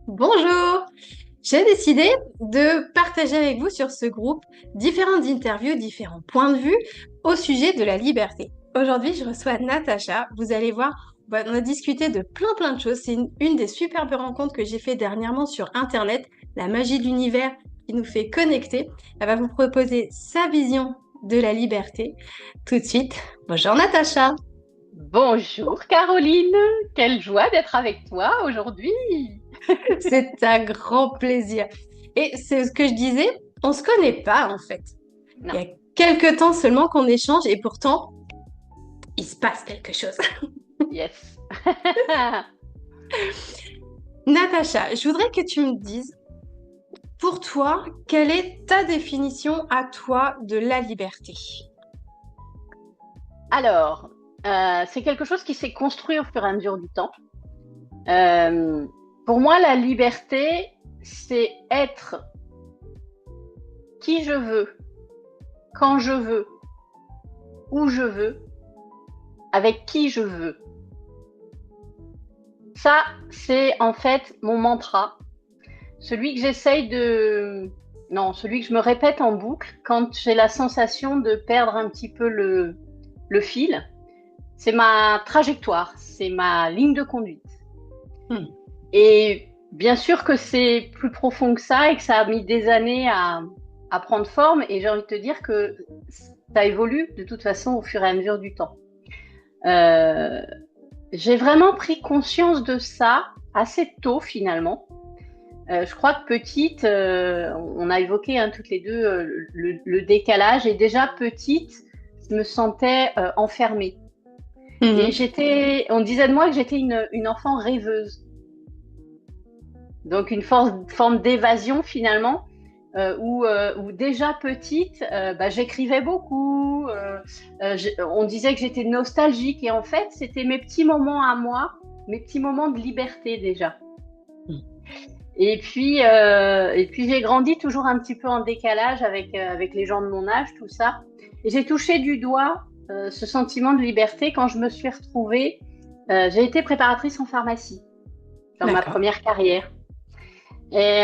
Bonjour! J'ai décidé de partager avec vous sur ce groupe différentes interviews, différents points de vue au sujet de la liberté. Aujourd'hui, je reçois Natacha. Vous allez voir, on a discuté de plein de choses. C'est une des superbes rencontres que j'ai fait dernièrement sur Internet, la magie de l'univers qui nous fait connecter. Elle va vous proposer sa vision de la liberté tout de suite. Bonjour Natacha! Bonjour Caroline, quelle joie d'être avec toi aujourd'hui. C'est un grand plaisir. Et c'est ce que je disais, on se connaît pas en fait. Il Non, y a quelques temps seulement qu'on échange et pourtant, il se passe quelque chose. yes. Natacha, je voudrais que tu me dises, pour toi, quelle est ta définition à toi de la liberté? Alors, c'est quelque chose qui s'est construit au fur et à mesure du temps. Euh, pour moi, la liberté, c'est être qui je veux, quand je veux, où je veux, avec qui je veux. Ça, c'est en fait mon mantra. Celui que j'essaye de... Non, celui que je me répète en boucle quand j'ai la sensation de perdre un petit peu le fil. C'est ma trajectoire, c'est ma ligne de conduite. Hmm, Et bien sûr que c'est plus profond que ça et que ça a mis des années à prendre forme. Et j'ai envie de te dire que ça évolue de toute façon au fur et à mesure du temps. Euh, j'ai vraiment pris conscience de ça assez tôt finalement. Je crois que petite, on a évoqué toutes les deux le décalage et déjà petite, je me sentais enfermée. Et mhm. on disait de moi que j'étais une enfant rêveuse. Donc une forme d'évasion finalement, où déjà petite, j'écrivais beaucoup. On disait que j'étais nostalgique et en fait, c'était mes petits moments à moi, mes petits moments de liberté déjà. Et puis j'ai grandi toujours un petit peu en décalage avec les gens de mon âge, tout ça. Et j'ai touché du doigt ce sentiment de liberté quand je me suis retrouvée. J'ai été préparatrice en pharmacie dans ma D'accord. première carrière. Et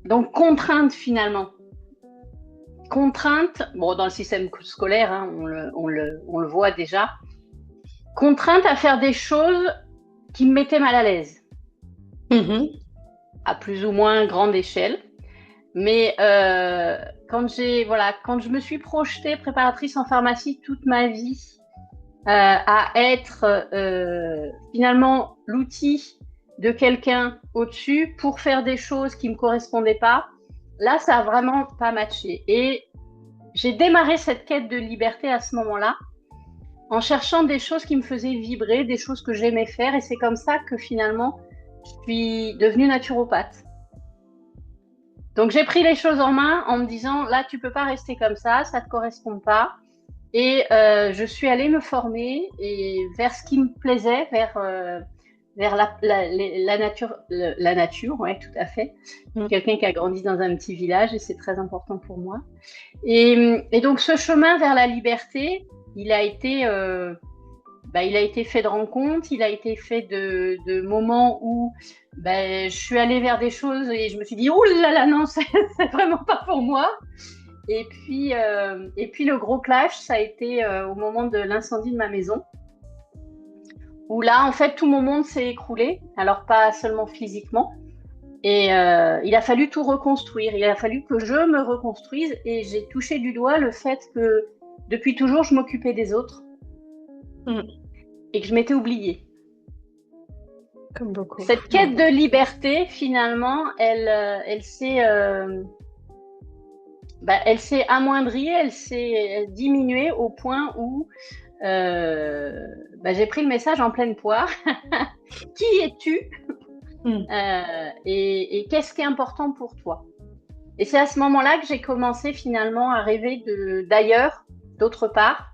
donc contrainte finalement. Contrainte, bon, dans le système scolaire, hein, on le voit déjà. Contrainte à faire des choses qui me mettaient mal à l'aise, Mhm. à plus ou moins grande échelle. Mais quand je me suis projetée préparatrice en pharmacie toute ma vie, à être finalement l'outil de quelqu'un au-dessus pour faire des choses qui ne me correspondaient pas, là, ça a vraiment pas matché. Et j'ai démarré cette quête de liberté à ce moment-là, en cherchant des choses qui me faisaient vibrer, des choses que j'aimais faire. Et c'est comme ça que finalement, je suis devenue naturopathe. Donc j'ai pris les choses en main en me disant, là, tu peux pas rester comme ça te correspond pas. Et je suis allée me former et vers ce qui me plaisait, vers la nature, la nature, ouais, tout à fait. Je suis Mhm. quelqu'un qui a grandi dans un petit village et c'est très important pour moi. Et donc ce chemin vers la liberté, il a été, il a été fait de rencontres, il a été fait de moments où je suis allée vers des choses et je me suis dit, oh là là, non, c'est vraiment pas pour moi. Et puis le gros clash, ça a été au moment de l'incendie de ma maison, où là, en fait, tout mon monde s'est écroulé. Alors, pas seulement physiquement. Et il a fallu tout reconstruire. Il a fallu que je me reconstruise. Et j'ai touché du doigt le fait que depuis toujours, je m'occupais des autres Mhm. et que je m'étais oubliée. Comme beaucoup. Cette quête de liberté, finalement, elle s'est amoindrie, elle s'est diminuée au point où j'ai pris le message en pleine poire. Qui es-tu Mhm. et qu'est-ce qui est important pour toi? Et c'est à ce moment-là que j'ai commencé finalement à rêver d'ailleurs, d'autre part.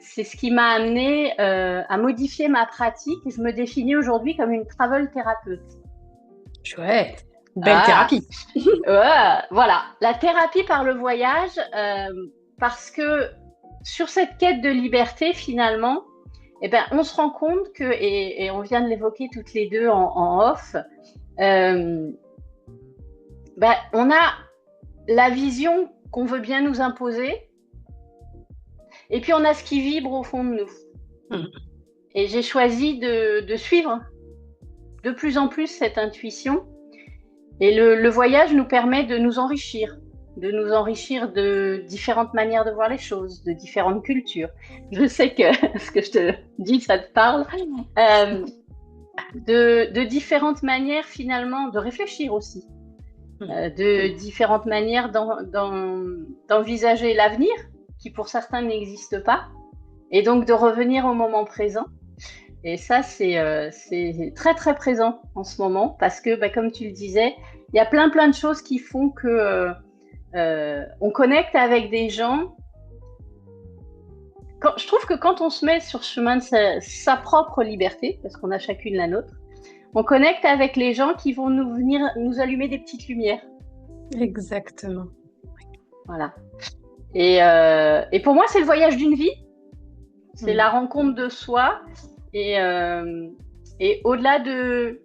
C'est ce qui m'a amené à modifier ma pratique et je me définis aujourd'hui comme une travel thérapeute. Chouette. Belle Ah, thérapie. ouais, voilà, la thérapie par le voyage, parce que sur cette quête de liberté, finalement, on se rend compte que, et on vient de l'évoquer toutes les deux en off, euh, ben, on a la vision qu'on veut bien nous imposer, et puis on a ce qui vibre au fond de nous. Mm. Et j'ai choisi de suivre de plus en plus cette intuition. Et le voyage nous permet de nous enrichir de différentes manières de voir les choses, de différentes cultures. Je sais que ce que je te dis, ça te parle. De différentes manières finalement de réfléchir aussi, de différentes manières d'envisager l'avenir qui pour certains n'existe pas, et donc de revenir au moment présent. Et ça, c'est très très présent en ce moment parce que, comme tu le disais, il y a plein de choses qui font que on connecte avec des gens. Je trouve que quand on se met sur le chemin de sa propre liberté, parce qu'on a chacune la nôtre, on connecte avec les gens qui vont venir nous allumer des petites lumières. Exactement. Voilà. Et pour moi, c'est le voyage d'une vie. C'est la rencontre de soi. Et au-delà de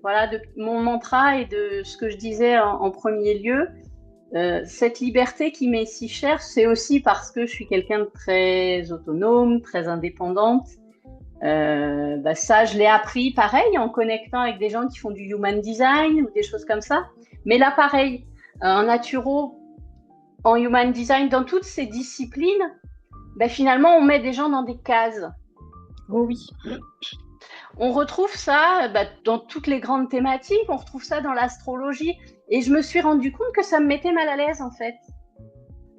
mon mantra et de ce que je disais en premier lieu, cette liberté qui m'est si chère, c'est aussi parce que je suis quelqu'un de très autonome, très indépendante. Ça, je l'ai appris pareil en connectant avec des gens qui font du human design ou des choses comme ça. Mais là, pareil, en naturo, en human design, dans toutes ces disciplines, finalement, on met des gens dans des cases. Oh oui. On retrouve ça dans toutes les grandes thématiques, on retrouve ça dans l'astrologie. Et je me suis rendu compte que ça me mettait mal à l'aise, en fait.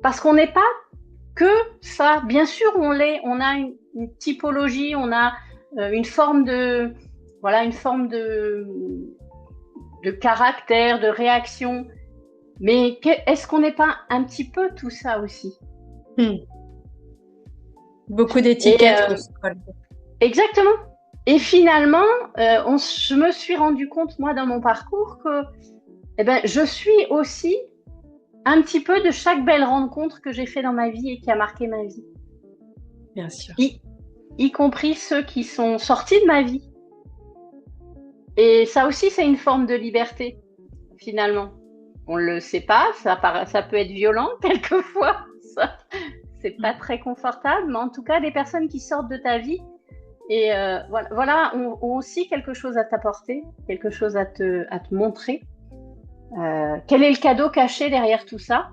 Parce qu'on n'est pas que ça. Bien sûr, on a une typologie, on a une forme de caractère, de réaction. Mais est-ce qu'on n'est pas un petit peu tout ça aussi? Beaucoup d'étiquettes. Exactement. Et finalement, je me suis rendu compte, moi, dans mon parcours, que je suis aussi un petit peu de chaque belle rencontre que j'ai fait dans ma vie et qui a marqué ma vie. Bien sûr. Y compris ceux qui sont sortis de ma vie. Et ça aussi, c'est une forme de liberté, finalement. On ne le sait pas, ça peut être violent quelquefois. C'est pas très confortable, mais en tout cas, des personnes qui sortent de ta vie et ont aussi quelque chose à t'apporter, quelque chose à te montrer. Quel est le cadeau caché derrière tout ça?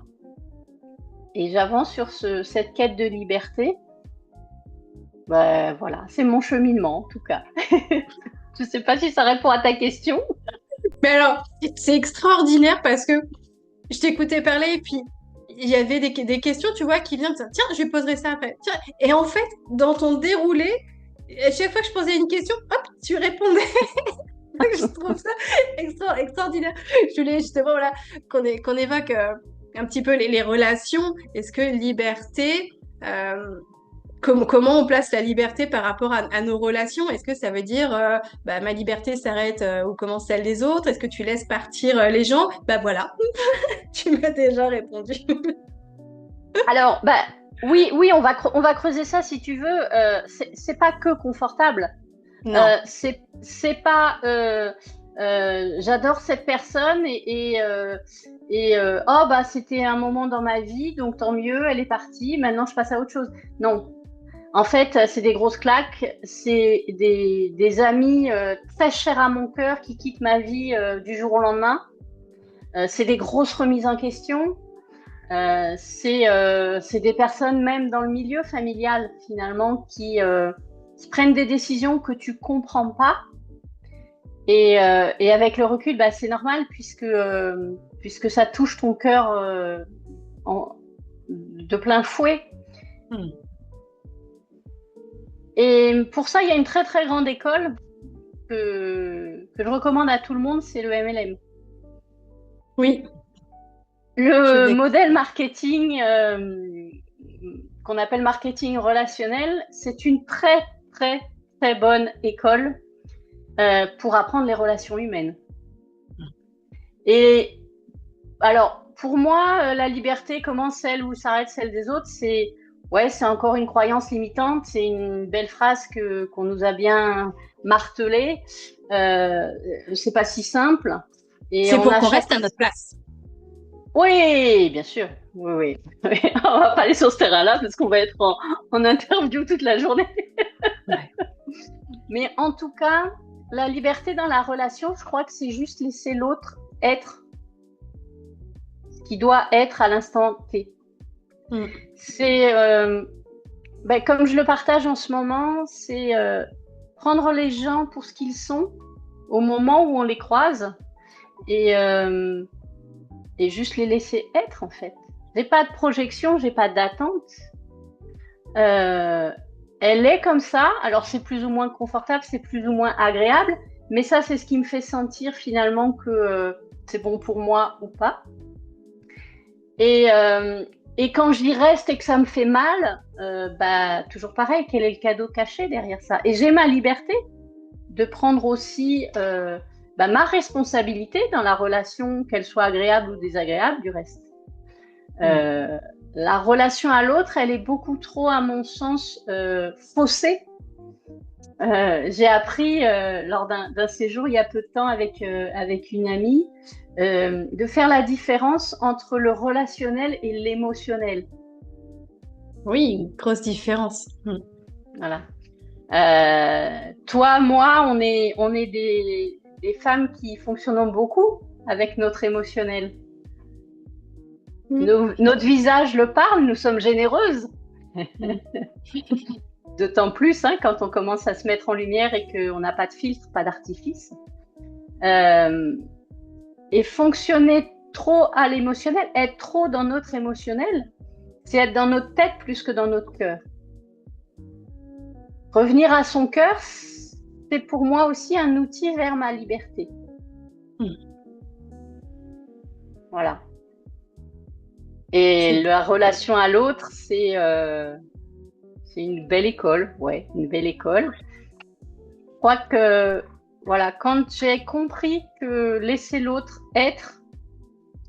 Et j'avance sur cette quête de liberté. C'est mon cheminement en tout cas. Je ne sais pas si ça répond à ta question. Mais alors, c'est extraordinaire parce que je t'écoutais parler et puis il y avait des questions, tu vois, qui viennent. Tiens, je lui poserai ça après. Tiens. Et en fait, dans ton déroulé, à chaque fois que je posais une question, hop, tu répondais. Je trouve ça extraordinaire. Je voulais justement qu'on évoque un petit peu les relations. Est-ce que liberté, comment on place la liberté par rapport à nos relations? Est-ce que ça veut dire ma liberté s'arrête où commence celle des autres? Est-ce que tu laisses partir les gens? Voilà, tu m'as déjà répondu. Alors, oui, on va creuser ça si tu veux. C'est pas que confortable. C'est pas j'adore cette personne et c'était un moment dans ma vie, donc tant mieux, elle est partie, maintenant je passe à autre chose. Non, en fait, c'est des grosses claques, c'est des amis très chers à mon cœur qui quittent ma vie du jour au lendemain. C'est des grosses remises en question. C'est des personnes même dans le milieu familial finalement qui prennent des décisions que tu comprends pas et avec le recul c'est normal puisque ça touche ton cœur de plein fouet. Et pour ça il y a une très très grande école que je recommande à tout le monde, c'est le MLM. Oui. Le modèle marketing qu'on appelle marketing relationnel, c'est une très très très bonne école pour apprendre les relations humaines. Et alors pour moi, la liberté commence celle où s'arrête celle des autres, c'est encore une croyance limitante, c'est une belle phrase qu'on nous a bien martelée. C'est pas si simple. Et C'est on pour a qu'on chaque... reste à notre place. Oui, bien sûr. Oui, oui. On va pas aller sur ce terrain-là parce qu'on va être en interview toute la journée. Ouais. Mais en tout cas, la liberté dans la relation, je crois que c'est juste laisser l'autre être ce qu'il doit être à l'instant T. Mm. C'est, comme je le partage en ce moment, c'est prendre les gens pour ce qu'ils sont au moment où on les croise et, euh, et juste les laisser être en fait. J'ai pas de projection, j'ai pas d'attente. Elle est comme ça, alors c'est plus ou moins confortable, c'est plus ou moins agréable, mais ça c'est ce qui me fait sentir finalement que c'est bon pour moi ou pas. Et, euh, et quand j'y reste et que ça me fait mal, toujours pareil, quel est le cadeau caché derrière ça? Et j'ai ma liberté de prendre aussi ma responsabilité dans la relation, qu'elle soit agréable ou désagréable du reste. La relation à l'autre, elle est beaucoup trop, à mon sens, faussée. J'ai appris lors d'un séjour il y a peu de temps avec une amie de faire la différence entre le relationnel et l'émotionnel. Oui, une grosse différence. Voilà. Toi, moi, on est des femmes qui fonctionnons beaucoup avec notre émotionnel. Notre visage le parle, nous sommes généreuses. D'autant plus quand on commence à se mettre en lumière et qu'on n'a pas de filtre, pas d'artifice. Et fonctionner trop à l'émotionnel, être trop dans notre émotionnel, c'est être dans notre tête plus que dans notre cœur. Revenir à son cœur, c'est pour moi aussi un outil vers ma liberté. Voilà. Et la relation à l'autre, c'est une belle école, ouais, une belle école. Je crois que, voilà, quand j'ai compris que laisser l'autre être,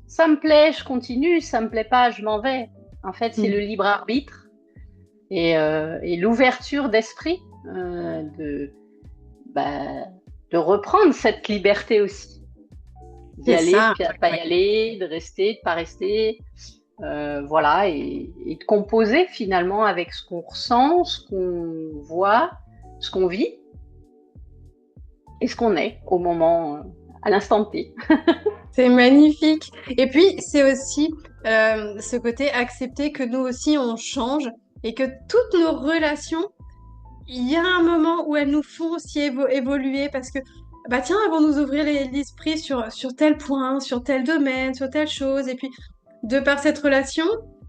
ça me plaît, je continue, ça me plaît pas, je m'en vais. En fait, c'est le libre arbitre et l'ouverture d'esprit de reprendre cette liberté aussi. D'y aller, de pas y aller, de rester, de pas rester. Voilà, et de composer finalement avec ce qu'on ressent, ce qu'on voit, ce qu'on vit et ce qu'on est au moment, à l'instant T. C'est magnifique. Et puis, c'est aussi ce côté accepter que nous aussi, on change et que toutes nos relations, il y a un moment où elles nous font aussi évoluer parce que, bah tiens, elles vont nous ouvrir l'esprit sur tel point, sur tel domaine, sur telle chose. Et puis, de par cette relation,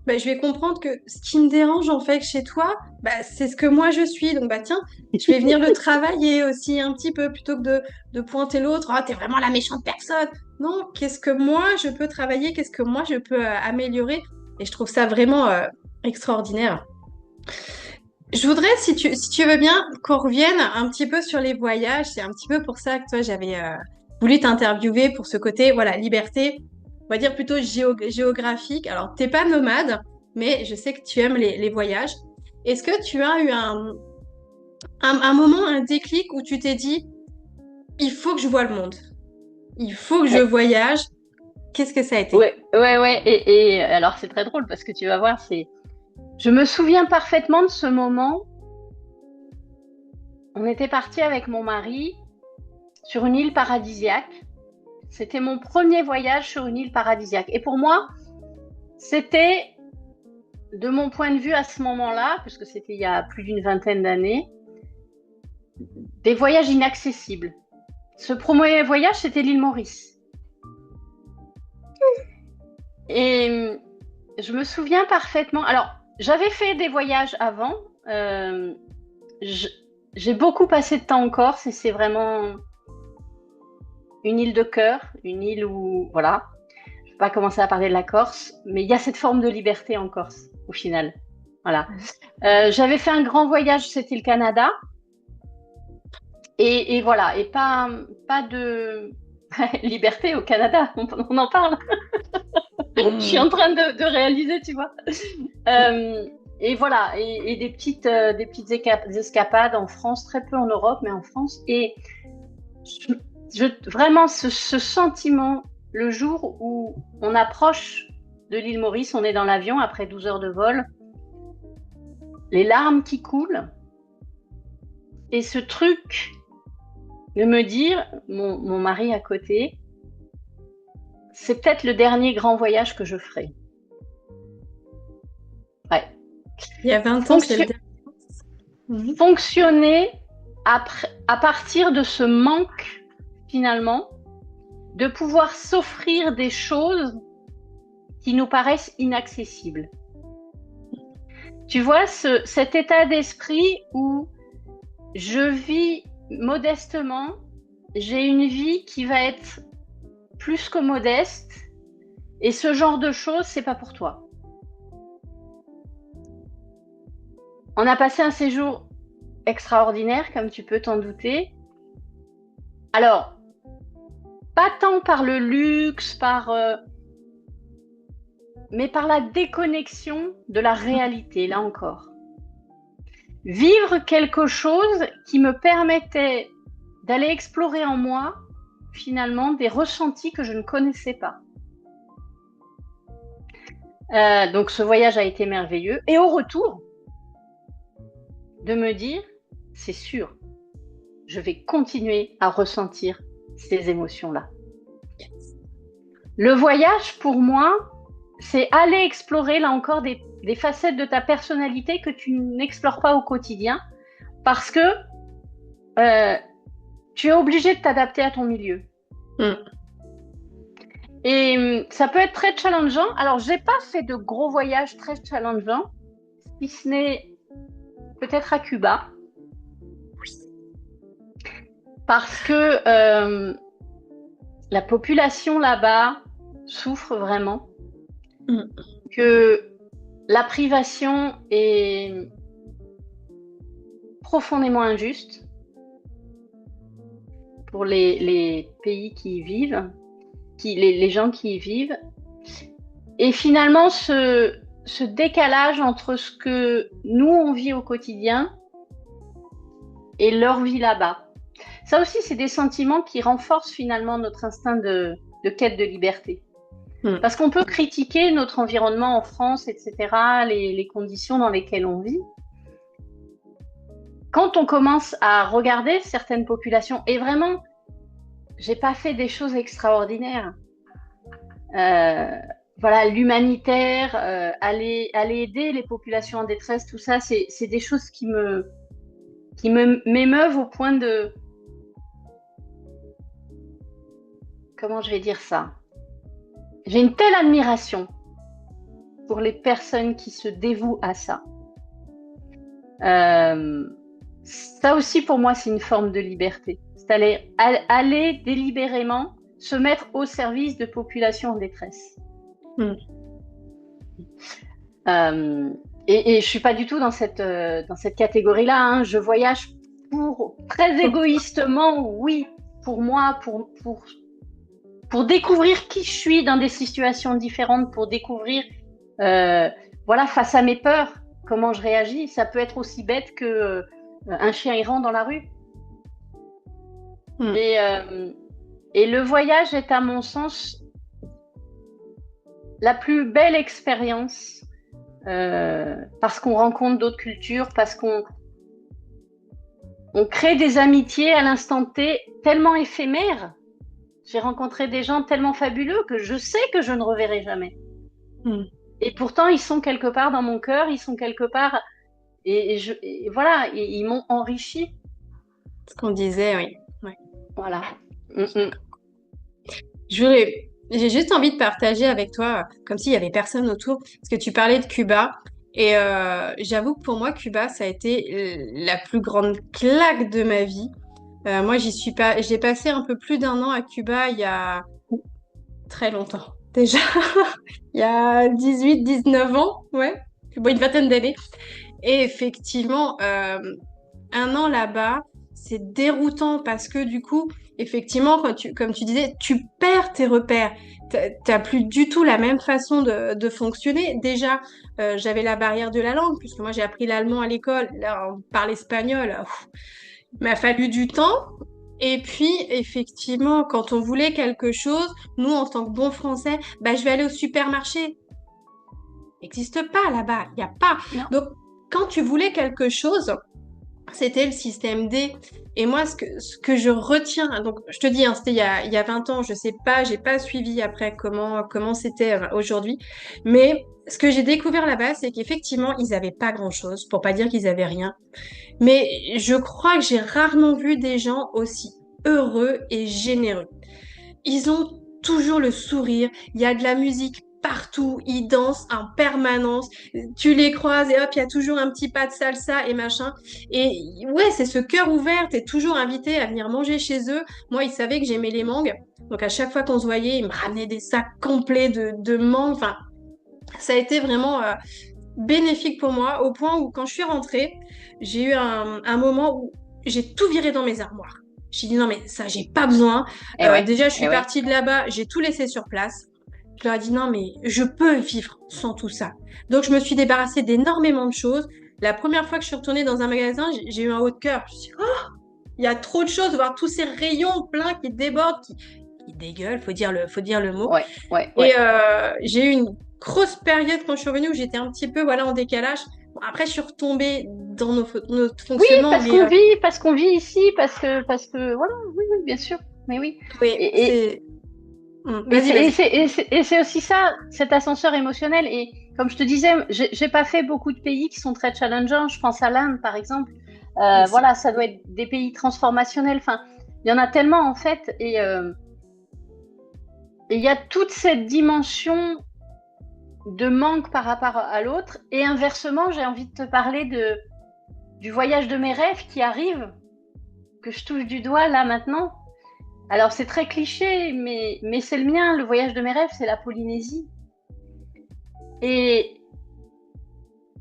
bah, je vais comprendre que ce qui me dérange en fait chez toi, bah, c'est ce que moi je suis. Donc, bah tiens, je vais venir le travailler aussi un petit peu plutôt que de pointer l'autre. Ah, t'es vraiment la méchante personne. Non, qu'est-ce que moi je peux travailler? Qu'est-ce que moi je peux améliorer? Et je trouve ça vraiment extraordinaire. Je voudrais, si tu veux bien, qu'on revienne un petit peu sur les voyages. C'est un petit peu pour ça que toi, j'avais voulu t'interviewer pour ce côté, voilà, liberté, on va dire plutôt géographique. Alors, t'es pas nomade, mais je sais que tu aimes les voyages. Est-ce que tu as eu un moment, un déclic où tu t'es dit, il faut que je voie le monde, il faut que je voyage. Qu'est-ce que ça a été? Ouais. Et alors, c'est très drôle parce que tu vas voir, je me souviens parfaitement de ce moment. On était parti avec mon mari sur une île paradisiaque. C'était mon premier voyage sur une île paradisiaque. Et pour moi, c'était, de mon point de vue à ce moment-là, puisque c'était il y a plus d'une vingtaine d'années, des voyages inaccessibles. Ce premier voyage, c'était l'île Maurice. Et je me souviens parfaitement. Alors, j'avais fait des voyages avant. J'ai beaucoup passé de temps en Corse et c'est vraiment une île de cœur, une île où, voilà, je ne vais pas commencer à parler de la Corse, mais il y a cette forme de liberté en Corse, au final. Voilà. J'avais fait un grand voyage, c'était le Canada. Et voilà, et pas de liberté au Canada, on en parle. Je suis en train de réaliser, tu vois. Et voilà, et des petites escapades en France, très peu en Europe, mais en France. Et Vraiment, ce sentiment, le jour où on approche de l'île Maurice, on est dans l'avion après 12 heures de vol, les larmes qui coulent, et ce truc de me dire, mon mari à côté, c'est peut-être le dernier grand voyage que je ferai. Ouais. Il y a 20 ans, c'est le dernier. Fonctionner à partir de ce manque, finalement, de pouvoir s'offrir des choses qui nous paraissent inaccessibles. Tu vois, cet état d'esprit où je vis modestement, j'ai une vie qui va être plus que modeste, et ce genre de choses, c'est pas pour toi. On a passé un séjour extraordinaire, comme tu peux t'en douter. Alors, pas tant par le luxe, mais par la déconnexion de la réalité, là encore. Vivre quelque chose qui me permettait d'aller explorer en moi, finalement, des ressentis que je ne connaissais pas. Donc, ce voyage a été merveilleux. Et au retour, de me dire, c'est sûr, je vais continuer à ressentir ces émotions-là. Le voyage, pour moi, c'est aller explorer, là encore, des facettes de ta personnalité que tu n'explores pas au quotidien, parce que tu es obligé de t'adapter à ton milieu. Et ça peut être très challengeant. Alors, j'ai pas fait de gros voyages très challengeants, si ce n'est peut-être à Cuba. Parce que la population là-bas souffre vraiment. Que la privation est profondément injuste pour les pays qui y vivent, les gens qui y vivent. Et finalement, ce décalage entre ce que nous, on vit au quotidien et leur vie là-bas. Ça aussi, c'est des sentiments qui renforcent finalement notre instinct de quête de liberté. Parce qu'on peut critiquer notre environnement en France, etc., les conditions dans lesquelles on vit. Quand on commence à regarder certaines populations, et vraiment, j'ai pas fait des choses extraordinaires. Voilà, l'humanitaire, aller aider les populations en détresse, tout ça, c'est des choses qui m'émeuvent au point de... Comment je vais dire ça? J'ai une telle admiration pour les personnes qui se dévouent à ça. Ça aussi, pour moi, c'est une forme de liberté. C'est aller délibérément se mettre au service de populations en détresse. Et je suis pas du tout dans cette catégorie-là. Hein. Je voyage très égoïstement, oui, pour moi, pour découvrir qui je suis dans des situations différentes, pour découvrir, voilà, face à mes peurs, comment je réagis. Ça peut être aussi bête que un chien errant dans la rue. Et le voyage est, à mon sens, la plus belle expérience parce qu'on rencontre d'autres cultures, parce qu'on crée des amitiés à l'instant T tellement éphémères. J'ai rencontré des gens tellement fabuleux que je sais que je ne reverrai jamais. Et pourtant, ils sont quelque part dans mon cœur, ils sont quelque part... Et voilà, ils m'ont enrichi. Ce qu'on disait, oui. Ouais. Voilà. J'ai juste envie de partager avec toi, comme s'il y avait personne autour, parce que tu parlais de Cuba. Et j'avoue que pour moi, Cuba, ça a été la plus grande claque de ma vie. Moi, j'ai passé un peu plus d'1 an à Cuba il y a très longtemps déjà. Il y a 18-19 ans, ouais, bon, une vingtaine d'années. Et effectivement, 1 an là-bas, c'est déroutant parce que du coup, effectivement, comme tu disais, tu perds tes repères. T'as plus du tout la même façon de fonctionner. Déjà, j'avais la barrière de la langue, puisque moi j'ai appris l'allemand à l'école. Là, on parle espagnol. Il m'a fallu du temps. Et puis, effectivement, quand on voulait quelque chose, nous, en tant que bons Français, bah, je vais aller au supermarché. N'existe pas là-bas, il n'y a pas. Non. Donc, quand tu voulais quelque chose, c'était le système D. Et moi, ce que je retiens, donc je te dis, hein, c'était il y a 20 ans, je sais pas, j'ai pas suivi après comment c'était aujourd'hui, mais ce que j'ai découvert là-bas, c'est qu'effectivement, ils avaient pas grand-chose, pour pas dire qu'ils avaient rien. Mais je crois que j'ai rarement vu des gens aussi heureux et généreux. Ils ont toujours le sourire, il y a de la musique partout, ils dansent en permanence, tu les croises et hop, il y a toujours un petit pas de salsa et machin. Et ouais, c'est ce cœur ouvert, t'es toujours invité à venir manger chez eux. Moi, ils savaient que j'aimais les mangues, donc à chaque fois qu'on se voyait, ils me ramenaient des sacs complets de mangues. Enfin, ça a été vraiment bénéfique pour moi, au point où quand je suis rentrée, j'ai eu un moment où j'ai tout viré dans mes armoires. J'ai dit non mais ça j'ai pas besoin. Eh ouais, Déjà je suis eh ouais. partie de là-bas, j'ai tout laissé sur place. Je leur ai dit non mais je peux vivre sans tout ça. Donc je me suis débarrassée d'énormément de choses. La première fois que je suis retournée dans un magasin, j'ai eu un haut de cœur. Je me suis dit, oh, il y a trop de choses, voir tous ces rayons pleins qui débordent, qui dégueulent, faut dire le mot. Ouais, ouais, Et ouais. j'ai eu une grosse période quand je suis revenue où j'étais un petit peu voilà, en décalage. Bon, après, je suis retombée dans notre Oui, fonctionnement, mais parce qu'on vit ici, parce que, voilà, oui, oui, bien sûr. Mais oui. oui, Et, et, c'est... Vas-y, vas-y. et c'est aussi ça, cet ascenseur émotionnel. Et comme je te disais, j'ai pas fait beaucoup de pays qui sont très challengeants. Je pense à l'Inde, par exemple. Aussi. Voilà, ça doit être des pays transformationnels. Enfin, il y en a tellement, en fait. Et il y a toute cette dimension de manque par rapport à l'autre. Et inversement, j'ai envie de te parler du voyage de mes rêves qui arrive, que je touche du doigt là maintenant. Alors c'est très cliché, mais c'est le mien. Le voyage de mes rêves, c'est la Polynésie. Et,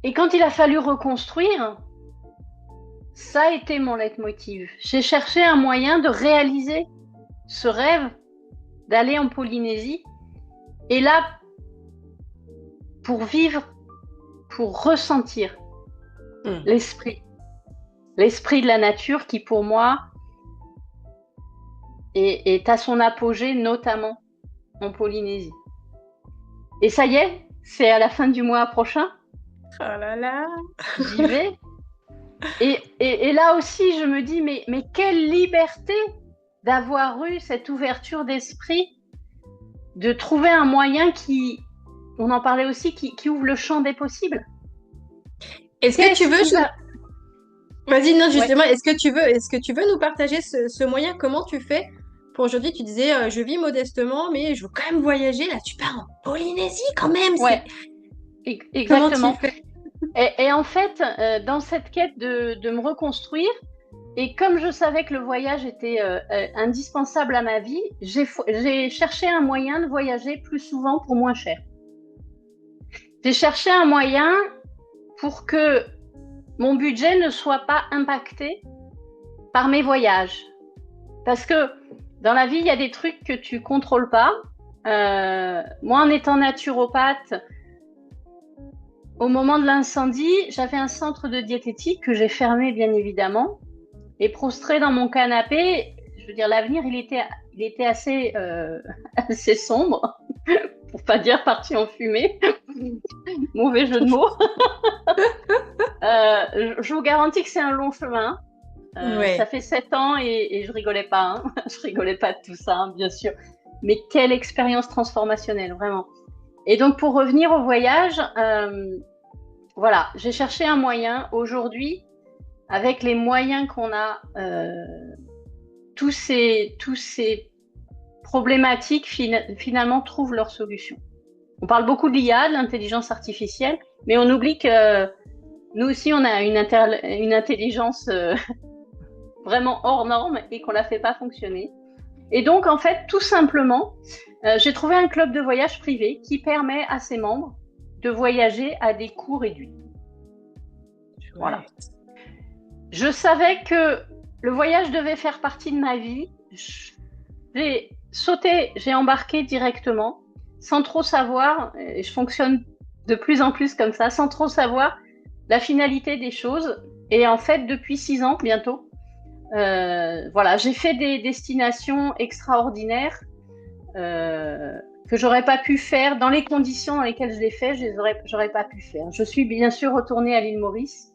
et quand il a fallu reconstruire, ça a été mon leitmotiv. J'ai cherché un moyen de réaliser ce rêve d'aller en Polynésie. Et là, pour vivre, pour ressentir l'esprit. L'esprit de la nature qui, pour moi, est à son apogée, notamment en Polynésie. Et ça y est, c'est à la fin du mois prochain. Oh là là. J'y vais. Et là aussi, je me dis, mais quelle liberté d'avoir eu cette ouverture d'esprit, de trouver un moyen qui, on en parlait aussi, qui ouvre le champ des possibles. Est-ce que tu veux... Qui va... Vas-y, non, justement, Ouais. est-ce que tu veux nous partager ce moyen? Comment tu fais pour aujourd'hui? Tu disais, je vis modestement, mais je veux quand même voyager. Là, tu pars en Polynésie quand même. Ouais, Comment tu exactement. fais? Et en fait, dans cette quête de me reconstruire, et comme je savais que le voyage était indispensable à ma vie, j'ai cherché un moyen de voyager plus souvent pour moins cher. J'ai cherché un moyen pour que mon budget ne soit pas impacté par mes voyages. Parce que dans la vie, il y a des trucs que tu contrôles pas. Moi, en étant naturopathe, au moment de l'incendie, j'avais un centre de diététique que j'ai fermé, bien évidemment. Et prostrée dans mon canapé, je veux dire, l'avenir, il était assez, assez sombre, pour pas dire parti en fumée. Mauvais jeu de mots. Je vous garantis que c'est un long chemin. Ça Ouais. fait 7 ans et je rigolais pas. Hein. Je rigolais pas de tout ça, hein, bien sûr. Mais quelle expérience transformationnelle, vraiment. Et donc, pour revenir au voyage, voilà, j'ai cherché un moyen. Aujourd'hui, avec les moyens qu'on a, tous ces problématiques finalement trouvent leur solution. On parle beaucoup de l'IA, de l'intelligence artificielle, mais on oublie que nous aussi, on a une intelligence vraiment hors norme et qu'on la fait pas fonctionner. Et donc, en fait, tout simplement, j'ai trouvé un club de voyage privé qui permet à ses membres de voyager à des coûts réduits. Voilà. Je savais que le voyage devait faire partie de ma vie. J'ai sauté, j'ai embarqué directement, sans trop savoir, et je fonctionne de plus en plus comme ça, sans trop savoir la finalité des choses. Et en fait, depuis 6 ans bientôt, Voilà, j'ai fait des destinations extraordinaires que j'aurais pas pu faire dans les conditions dans lesquelles je l'ai fait. J'aurais pas pu faire. Je suis bien sûr retournée à l'île Maurice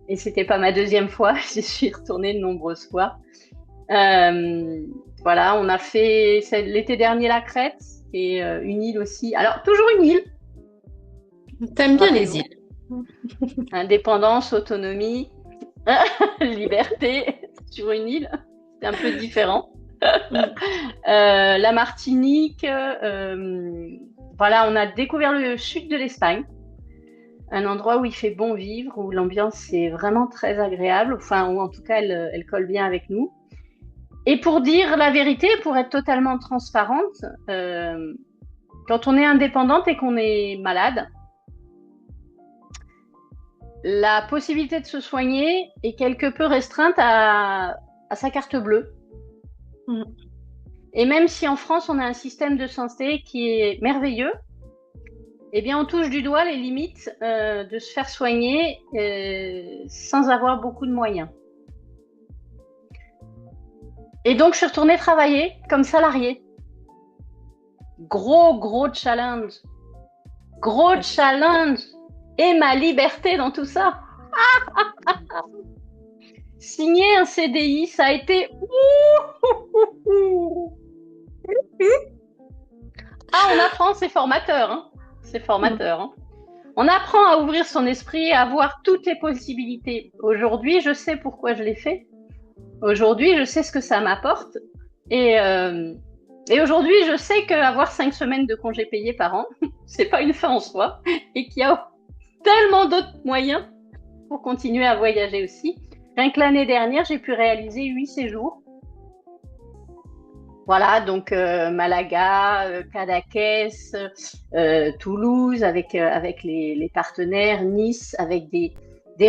et c'était pas ma deuxième fois. J'y suis retournée de nombreuses fois. Voilà, on a fait l'été dernier la Crète et une île aussi. Alors toujours une île. T'aimes bien les îles. Indépendance, autonomie, liberté sur une île, c'est un peu différent. La Martinique, voilà, on a découvert le sud de l'Espagne, un endroit où il fait bon vivre, où l'ambiance est vraiment très agréable, enfin, où en tout cas elle colle bien avec nous. Et pour dire la vérité, pour être totalement transparente, quand on est indépendante et qu'on est malade, la possibilité de se soigner est quelque peu restreinte à sa carte bleue. Et même si en France, on a un système de santé qui est merveilleux, eh bien, on touche du doigt les limites de se faire soigner sans avoir beaucoup de moyens. Et donc, je suis retournée travailler comme salariée. Gros challenge. Gros challenge. Et ma liberté dans tout ça. Signer un CDI, ça a été... Ah, on apprend, c'est formateur. Hein. C'est formateur. Hein. On apprend à ouvrir son esprit, à voir toutes les possibilités. Aujourd'hui, je sais pourquoi je l'ai fait. Aujourd'hui, je sais ce que ça m'apporte. Et aujourd'hui, je sais qu'avoir 5 semaines de congés payés par an, c'est pas une fin en soi. Et qu'il y a tellement d'autres moyens pour continuer à voyager aussi. Rien que l'année dernière, j'ai pu réaliser 8 séjours. Voilà, donc Malaga, Cadaqués, Toulouse, avec les partenaires, Nice, avec des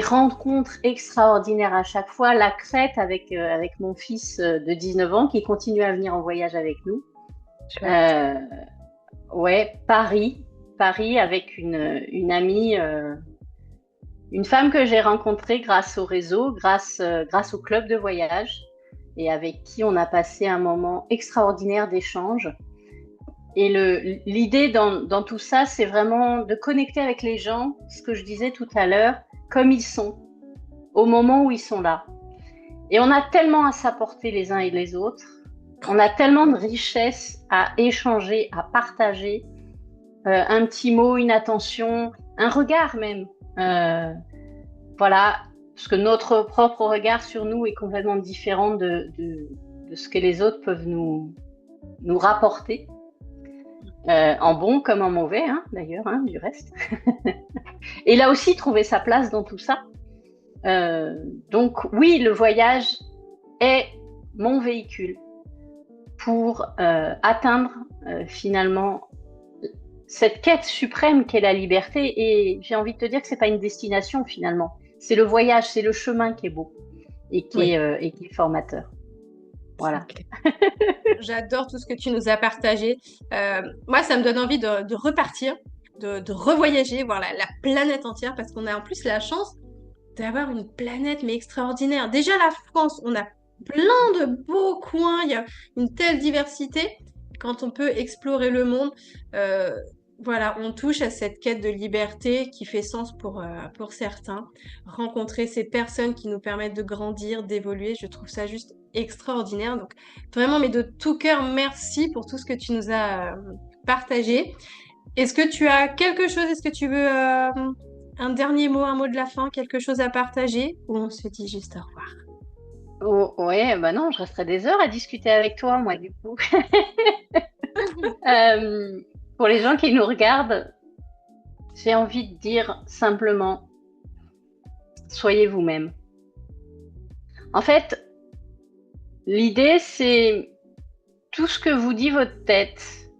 rencontres extraordinaires à chaque fois. La Crète avec mon fils de 19 ans qui continue à venir en voyage avec nous. Ouais, Paris avec une amie, une femme que j'ai rencontrée grâce au réseau, grâce au club de voyage et avec qui on a passé un moment extraordinaire d'échange. Et l'idée dans tout ça, c'est vraiment de connecter avec les gens, ce que je disais tout à l'heure, comme ils sont, au moment où ils sont là. Et on a tellement à s'apporter les uns et les autres, on a tellement de richesses à échanger, à partager, un petit mot, une attention, un regard même. Voilà, parce que notre propre regard sur nous est complètement différent de ce que les autres peuvent nous rapporter. En bon comme en mauvais, hein, d'ailleurs, hein, du reste. Et là aussi, trouver sa place dans tout ça. Donc oui, le voyage est mon véhicule pour atteindre finalement cette quête suprême qu'est la liberté. Et j'ai envie de te dire que c'est pas une destination finalement. C'est le voyage, c'est le chemin qui est beau et qui est formateur. Voilà. J'adore tout ce que tu nous as partagé. Moi, ça me donne envie de repartir, de revoyager, voir la planète entière, parce qu'on a en plus la chance d'avoir une planète mais extraordinaire. Déjà, la France, on a plein de beaux coins, il y a une telle diversité. Quand on peut explorer le monde, voilà, on touche à cette quête de liberté qui fait sens pour certains. Rencontrer ces personnes qui nous permettent de grandir, d'évoluer, je trouve ça juste extraordinaire. Donc vraiment, mais de tout cœur, merci pour tout ce que tu nous as partagé. Est-ce que tu as quelque chose, est-ce que tu veux un dernier mot, un mot de la fin, quelque chose à partager, ou on se dit juste au revoir? Ouais, bah non, je resterai des heures à discuter avec toi, moi, du coup. Pour les gens qui nous regardent, j'ai envie de dire simplement, soyez vous-même. En fait, l'idée, c'est tout ce que vous dit votre tête.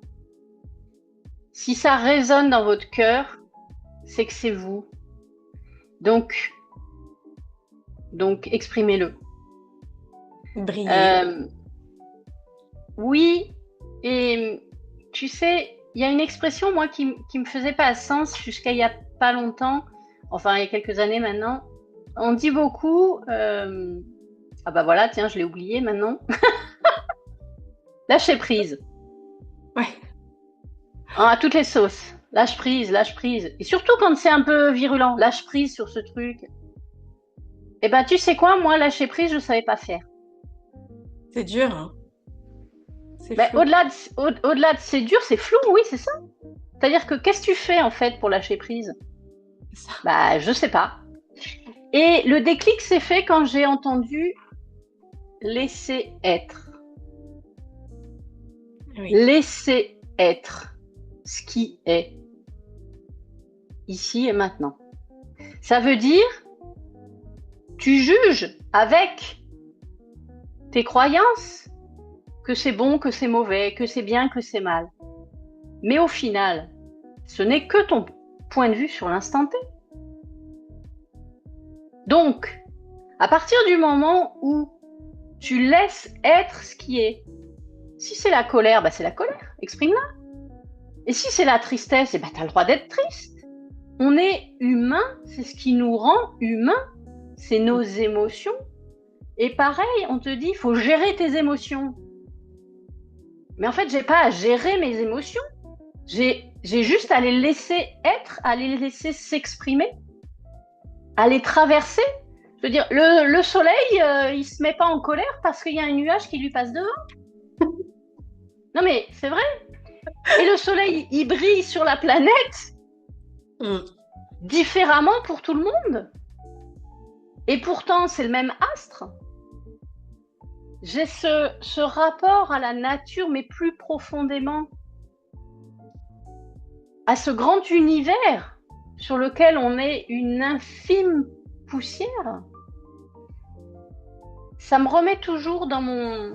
Si ça résonne dans votre cœur, c'est que c'est vous. Donc exprimez-le. Brillez. Oui, et tu sais, il y a une expression, moi, qui me faisait pas sens jusqu'à il y a pas longtemps, enfin, il y a quelques années maintenant. On dit beaucoup, Ah bah voilà, tiens, je l'ai oublié maintenant. Lâcher prise. Ouais. À toutes les sauces. Lâche prise, lâche prise. Et surtout quand c'est un peu virulent, lâche prise sur ce truc. Eh ben, tu sais quoi, moi, lâcher prise, je ne savais pas faire. C'est dur, hein. C'est Ben, flou. au-delà de c'est dur, c'est flou, oui, c'est ça. C'est-à-dire que qu'est-ce que tu fais en fait pour lâcher prise? C'est ça. Bah, je sais pas. Et le déclic s'est fait quand j'ai entendu laisser être. Oui. Laisser être ce qui est ici et maintenant. Ça veut dire, tu juges avec tes croyances que c'est bon, que c'est mauvais, que c'est bien, que c'est mal. Mais au final, ce n'est que ton point de vue sur l'instant T. Donc, à partir du moment où tu laisses être ce qui est, si c'est la colère, bah c'est la colère, exprime-la. Et si c'est la tristesse, bah tu as le droit d'être triste. On est humain, c'est ce qui nous rend humains, c'est nos émotions. Et pareil, on te dit, il faut gérer tes émotions. Mais en fait, j'ai pas à gérer mes émotions. J'ai juste à les laisser être, à les laisser s'exprimer, à les traverser. Je veux dire, le soleil, il se met pas en colère parce qu'il y a un nuage qui lui passe devant. Non mais c'est vrai. Et le soleil, il brille sur la planète différemment pour tout le monde. Et pourtant, c'est le même astre. J'ai ce rapport à la nature, mais plus profondément à ce grand univers sur lequel on est une infime poussière. Ça me remet toujours dans mon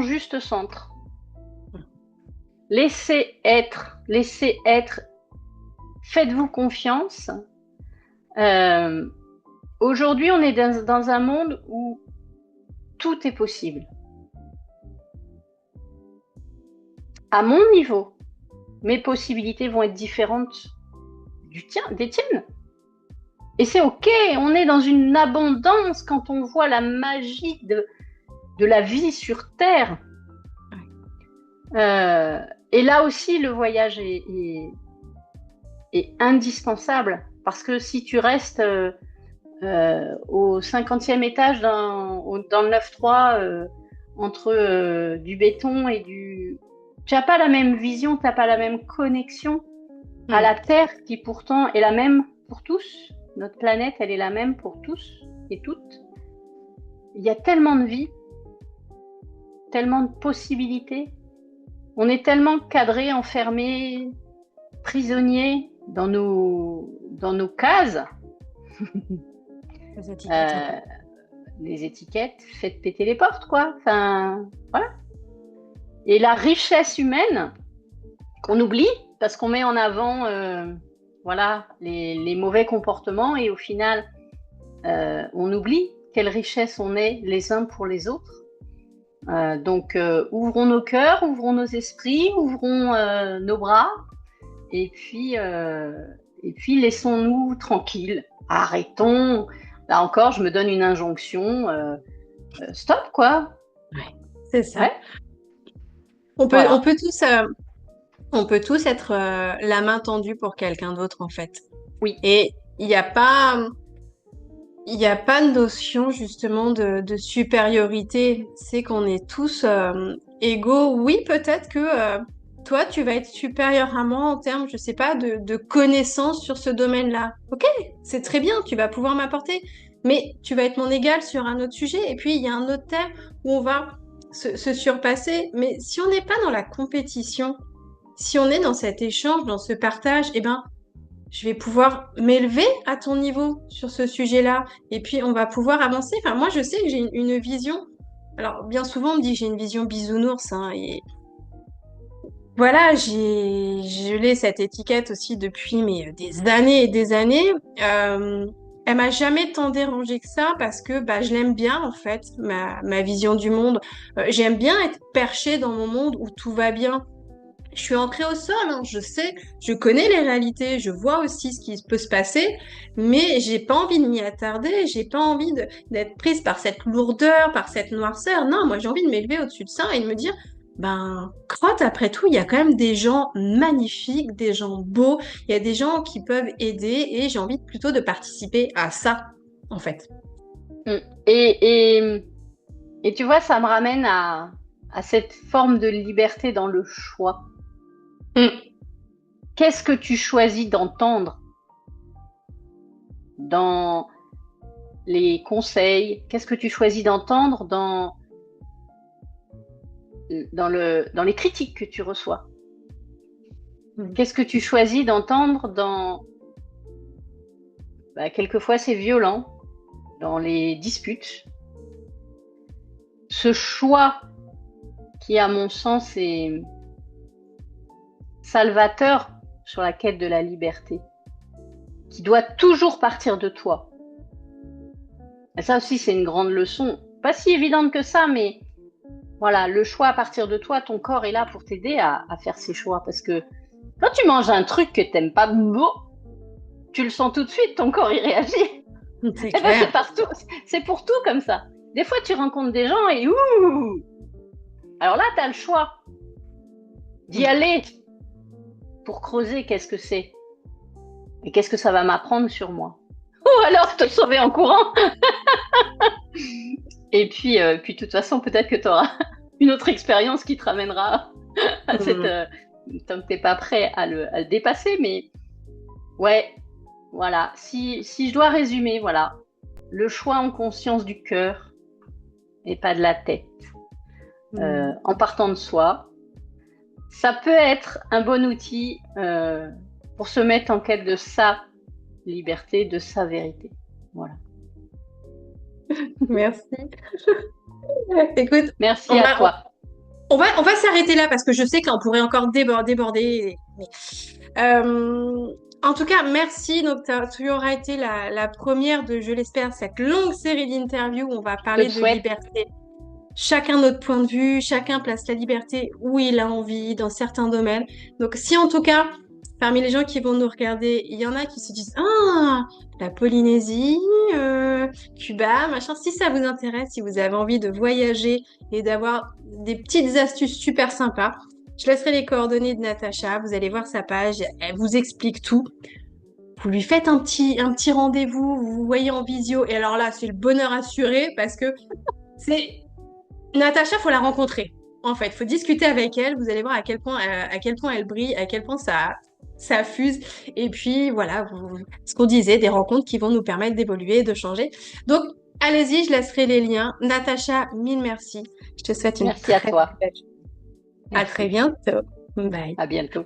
juste centre. Laissez être, faites-vous confiance. Aujourd'hui, on est dans un monde où tout est possible. À mon niveau, mes possibilités vont être différentes des tiennes. Et c'est OK, on est dans une abondance quand on voit la magie de la vie sur Terre. Et là aussi, le voyage est indispensable. Parce que si tu restes au 50e étage dans le 9-3, entre du béton et du... Tu n'as pas la même vision, tu n'as pas la même connexion à la Terre qui pourtant est la même pour tous. Notre planète, elle est la même pour tous et toutes. Il y a tellement de vie, tellement de possibilités. On est tellement cadrés, enfermés, prisonniers dans nos cases. Les étiquettes. Les étiquettes, faites péter les portes, quoi. Enfin, voilà. Et la richesse humaine qu'on oublie parce qu'on met en avant voilà, les mauvais comportements et au final, on oublie quelle richesse on est les uns pour les autres. Donc, ouvrons nos cœurs, ouvrons nos esprits, ouvrons nos bras et puis laissons-nous tranquilles. Arrêtons. Là encore, je me donne une injonction. Stop, quoi. Ouais, c'est ça. Ouais. On peut tous être la main tendue pour quelqu'un d'autre, en fait. Oui. Et il n'y a pas de notion, justement, de supériorité. C'est qu'on est tous égaux. Oui, peut-être que toi, tu vas être supérieur à moi en termes, je sais pas, de connaissances sur ce domaine-là. Ok, c'est très bien, tu vas pouvoir m'apporter. Mais tu vas être mon égal sur un autre sujet. Et puis, il y a un autre terme où on va se surpasser. Mais si on n'est pas dans la compétition, si on est dans cet échange, dans ce partage, eh ben, je vais pouvoir m'élever à ton niveau sur ce sujet-là. Et puis, on va pouvoir avancer. Enfin, moi, je sais que j'ai une vision. Alors, bien souvent, on me dit que j'ai une vision bisounours. Hein, et voilà, je l'ai cette étiquette aussi depuis des années et des années. Elle m'a jamais tant dérangée que ça parce que bah, je l'aime bien, en fait, ma vision du monde. J'aime bien être perchée dans mon monde où tout va bien. je suis ancrée au sol, hein, je sais, je connais les réalités, je vois aussi ce qui peut se passer, mais j'ai pas envie de m'y attarder, j'ai pas envie d'être prise par cette lourdeur, par cette noirceur. Non, moi j'ai envie de m'élever au-dessus de ça et de me dire, ben, crotte, après tout, il y a quand même des gens magnifiques, des gens beaux, il y a des gens qui peuvent aider et j'ai envie plutôt de participer à ça, en fait. Mm. Et tu vois, ça me ramène à cette forme de liberté dans le choix. Mm. Qu'est-ce que tu choisis d'entendre dans les conseils? Qu'est-ce que tu choisis d'entendre dans les critiques que tu reçois? Qu'est-ce que tu choisis d'entendre quelquefois c'est violent, dans les disputes? Ce choix qui, à mon sens, est salvateur sur la quête de la liberté, qui doit toujours partir de toi. Et ça aussi, c'est une grande leçon, pas si évidente que ça, mais voilà, le choix à partir de toi, ton corps est là pour t'aider à faire ces choix, parce que quand tu manges un truc que t'aimes pas, tu le sens tout de suite, ton corps y réagit. C'est Eh ben, clair. c'est partout, c'est pour tout comme ça. Des fois, tu rencontres des gens et ouh, alors là, tu as le choix d'y aller pour creuser qu'est-ce que c'est et qu'est-ce que ça va m'apprendre sur moi. Ou alors te sauver en courant. Et puis, de toute façon, peut-être que tu auras une autre expérience qui te ramènera à cette. Tant que tu n'es pas prêt à le dépasser, mais ouais, voilà. Si je dois résumer, voilà, le choix en conscience du cœur et pas de la tête, en partant de soi, ça peut être un bon outil pour se mettre en quête de sa liberté, de sa vérité. Voilà. Merci. Écoute, merci à toi. On va s'arrêter là parce que je sais qu'on pourrait encore déborder. En tout cas, merci. Donc, tu auras été la première de, je l'espère, cette longue série d'interviews où on va parler de liberté. Chacun notre point de vue, chacun place la liberté où il a envie, dans certains domaines. Donc, si en tout cas, parmi les gens qui vont nous regarder, il y en a qui se disent « Ah, la Polynésie, Cuba, machin », si ça vous intéresse, si vous avez envie de voyager et d'avoir des petites astuces super sympas, je laisserai les coordonnées de Natacha, vous allez voir sa page, elle vous explique tout. Vous lui faites un petit rendez-vous, vous vous voyez en visio, et alors là, c'est le bonheur assuré parce que c'est... Natacha, faut la rencontrer. En fait, faut discuter avec elle. Vous allez voir à quel point elle brille, à quel point ça fuse. Et puis voilà, ce qu'on disait, des rencontres qui vont nous permettre d'évoluer, de changer. Donc, allez-y, je laisserai les liens. Natacha, mille merci. Je te souhaite une merci à toi. belle journée. À très bientôt. Bye. À bientôt.